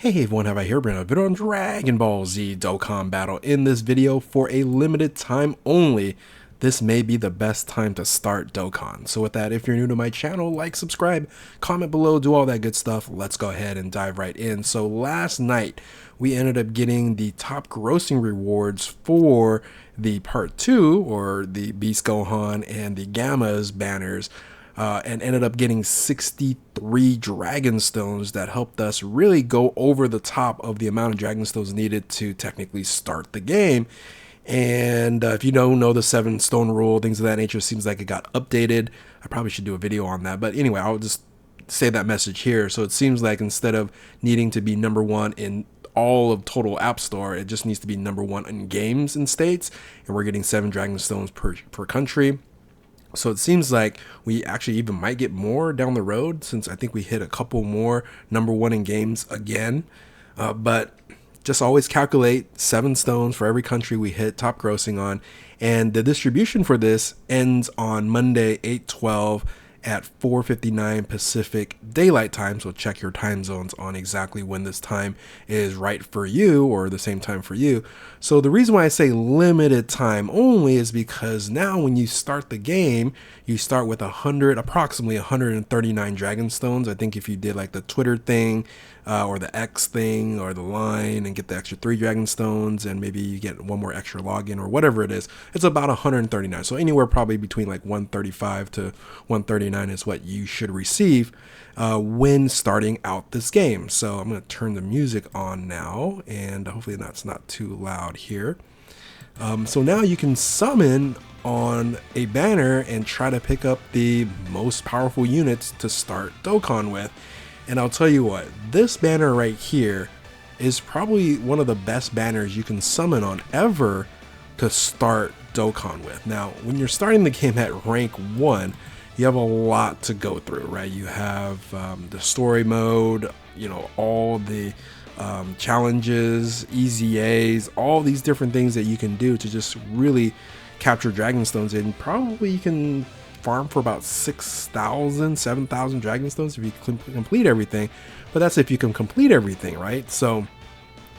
Hey everyone, have I here bring a video on Dragon Ball Z Dokkan Battle. In this video, for a limited time only, this may be the best time to start Dokkan. So with that, if you're new to my channel, like, subscribe, comment below, do all that good stuff. Let's go ahead and dive right in. So last night, we ended up getting the top grossing rewards for the part 2, or the Beast Gohan and the Gamma's banners. And ended up getting 63 Dragon Stones that helped us really go over the top of the amount of Dragon Stones needed to technically start the game. And if you don't know the 7 stone rule, things of that nature, seems like it got updated. I probably should do a video on that. But anyway, I'll just say that message here. So it seems like instead of needing to be #1 in all of total App Store, it just needs to be #1 in games and states. And we're getting 7 Dragon Stones per country. So it seems like we actually even might get more down the road, since I think we hit a couple more #1 in games again. But just always calculate 7 stones for every country we hit top grossing on. And the distribution for this ends on Monday, 8/12 at 4:59 Pacific Daylight Time. So check your time zones on exactly when this time is right for you, or the same time for you. So the reason why I say limited time only is because now when you start the game, you start with approximately 139 Dragon Stones. I think if you did like the Twitter thing, or the X thing, or the line, and get the extra 3 Dragon Stones, and maybe you get 1 more extra login or whatever it is, it's about 139. So anywhere probably between like 135 to 139 is what you should receive when starting out this game. So I'm going to turn the music on now, and hopefully that's not too loud here. So now you can summon on a banner and try to pick up the most powerful units to start Dokkan with. And I'll tell you what, this banner right here is probably one of the best banners you can summon on ever to start Dokkan with. Now, when you're starting the game at rank 1, you have a lot to go through, right? You have the story mode, you know, all the challenges, EZAs, all these different things that you can do to just really capture Dragon Stones. And probably you can farm for about 6,000, 7,000 Dragon Stones if you complete everything. But that's if you can complete everything, right? So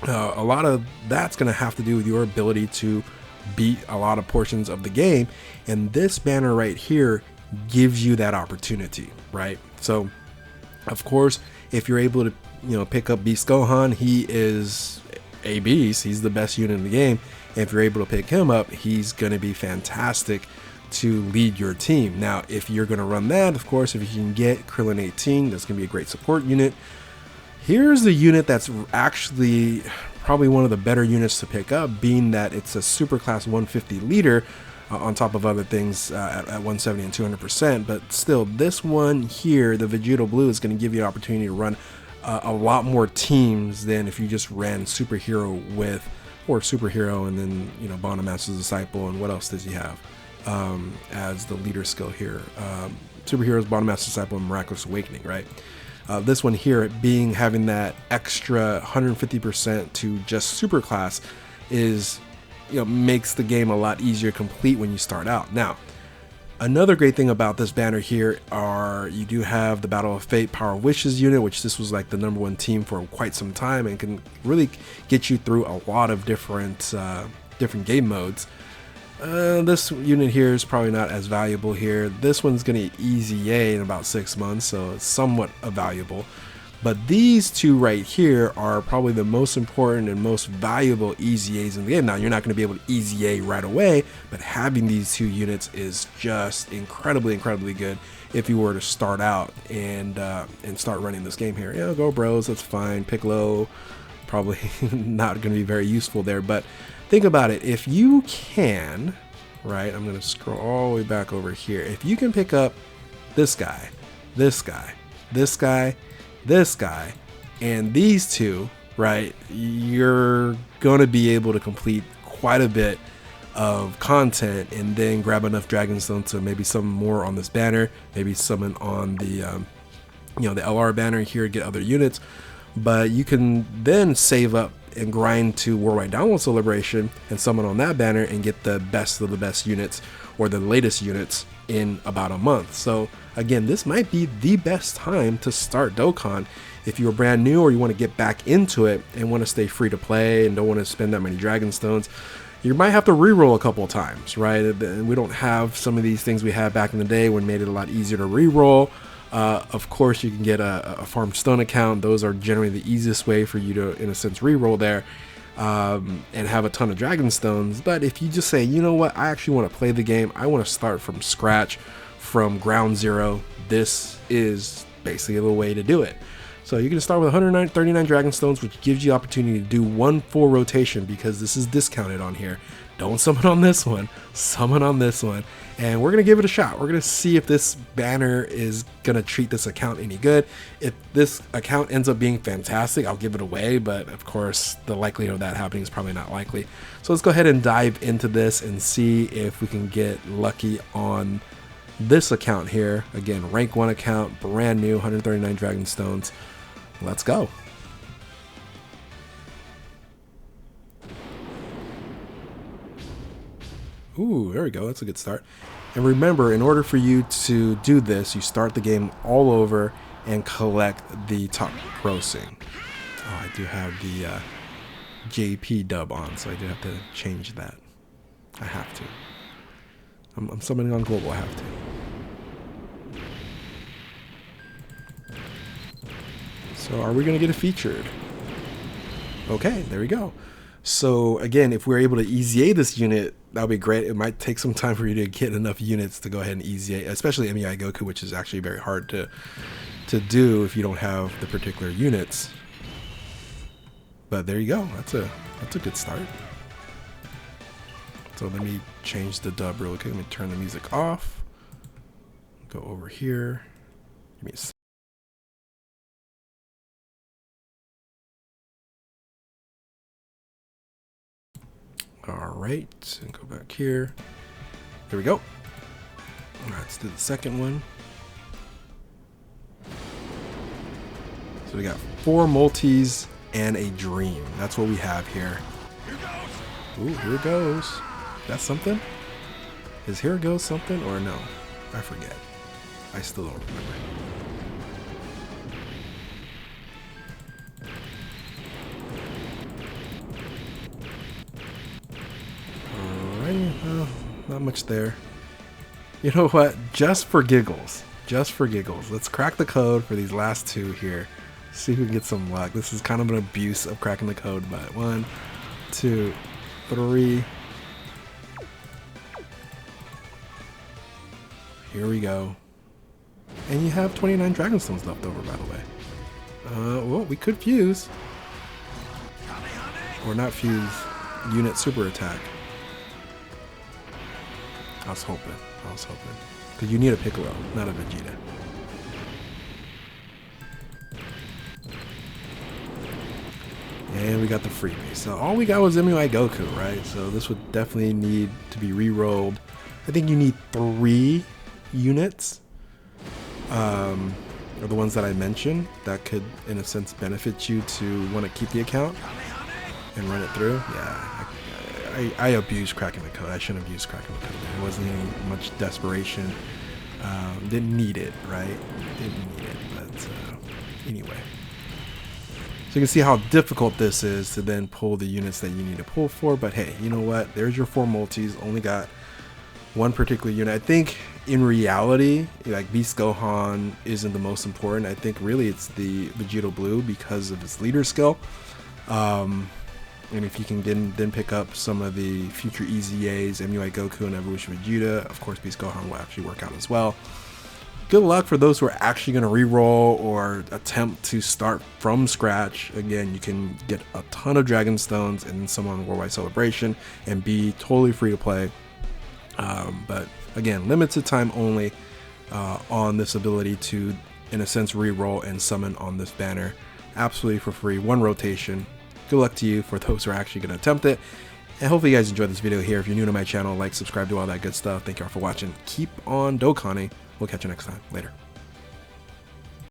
a lot of that's going to have to do with your ability to beat a lot of portions of the game. And this banner right here gives you that opportunity, right? So of course, if you're able to, you know, pick up Beast Gohan, he is a beast. He's the best unit in the game. And if you're able to pick him up, he's going to be fantastic to lead your team. Now, if you're going to run that, of course, if you can get Krillin 18, that's going to be a great support unit. Here's the unit that's actually probably one of the better units to pick up, being that it's a super class 150 leader on top of other things at 170 and 200%. But still, this one here, the Vegeta Blue, is going to give you an opportunity to run a lot more teams than if you just ran Superhero with, or Superhero and then, you know, Bond of Master's Disciple, and what else does he have as the leader skill here? Superheroes, Bond of Master's Disciple, and Miraculous Awakening, right? This one here, having that extra 150% to just super class, is, you know, makes the game a lot easier to complete when you start out. Now, another great thing about this banner here are you do have the Battle of Fate Power Wishes unit, which this was like the #1 team for quite some time and can really get you through a lot of different game modes. This unit here is probably not as valuable here. This one's going to EZA in about 6 months, so it's somewhat valuable. But these two right here are probably the most important and most valuable EZAs in the game. Now, you're not going to be able to EZA right away, but having these 2 units is just incredibly good if you were to start out and start running this game here. Yeah, go bros, that's fine. Piccolo, probably not going to be very useful there, but think about it. If you can, right, I'm going to scroll all the way back over here. If you can pick up this guy, this guy, this guy, this guy, and these 2, right, you're going to be able to complete quite a bit of content, and then grab enough Dragon Stone to maybe summon more on this banner, maybe summon on the you know, the LR banner here, get other units. But you can then save up and grind to Worldwide Download Celebration and summon on that banner and get the best of the best units, or the latest units, in about a month. So again, this might be the best time to start Dokkan If you're brand new or you want to get back into it and want to stay free to play and don't want to spend that many Dragon Stones, you might have to reroll a couple of times, right? We don't have some of these things we had back in the day when it made it a lot easier to reroll. Of course, you can get a farm stone account. Those are generally the easiest way for you to, in a sense, reroll there and have a ton of Dragon Stones. But if you just say, you know what, I actually want to play the game, I want to start from scratch, from ground zero, this is basically the way to do it. So you can start with 139 Dragon Stones, which gives you the opportunity to do one full rotation because this is discounted on here. Don't summon on this one, summon on this one, and we're gonna give it a shot. We're gonna see if this banner is gonna treat this account any good. If this account ends up being fantastic, I'll give it away, but of course the likelihood of that happening is probably not likely. So let's go ahead and dive into this and see if we can get lucky on this account here. Again, rank 1 account, brand new, 139 Dragon Stones. Let's go. Ooh, there we go. That's a good start. And remember, in order for you to do this, you start the game all over and collect the top grossing. Oh, I do have the JP dub on, so I do have to change that. I have to. I'm summoning on global, I have to. So are we going to get it featured? Okay, there we go. So again, if we're able to easy A this unit, that would be great. It might take some time for you to get enough units to go ahead and easy A, especially MUI Goku, which is actually very hard to do if you don't have the particular units. But there you go. That's a good start. So let me change the dub real quick. Let me turn the music off. Go over here. Give me a second. All right, and go back here. There we go. All right, let's do the second one. So we got 4 multis and a dream. That's what we have here. Ooh, here goes. That's something? Is here goes something or no? I forget. I still don't remember. Not much there. You know what? Just for giggles, let's crack the code for these last 2 here. See if we can get some luck. This is kind of an abuse of cracking the code, but 1, 2, 3. Here we go. And you have 29 Dragon Stones left over, by the way. Well, we could fuse. Or not fuse. Unit super attack. I was hoping. Because you need a Piccolo, not a Vegeta. And we got the freebie. So all we got was MUI Goku, right? So this would definitely need to be re-rolled. I think you need 3 units. Are the ones that I mentioned that could, in a sense, benefit you to want to keep the account and run it through. Yeah. I abused cracking the code. I shouldn't have used cracking the code. There wasn't any much desperation. Didn't need it, right? Didn't need it, but anyway. So you can see how difficult this is to then pull the units that you need to pull for. But hey, you know what? There's your 4 multis. Only got 1 particular unit. I think in reality, like Beast Gohan isn't the most important. I think really it's the Vegeta Blue because of its leader skill. And if you can then pick up some of the future EZAs, MUI Goku and Evolution Vegeta, of course Beast Gohan will actually work out as well. Good luck for those who are actually going to re-roll or attempt to start from scratch. Again, you can get a ton of Dragon Stones and then some on Worldwide Celebration and be totally free to play. But again, limited time only on this ability to, in a sense, re-roll and summon on this banner. Absolutely for free, 1 rotation. Good luck to you for those who are actually going to attempt it. And hopefully you guys enjoyed this video here. If you're new to my channel, like, subscribe, do all that good stuff. Thank you all for watching. Keep on Dokkaning. We'll catch you next time. Later.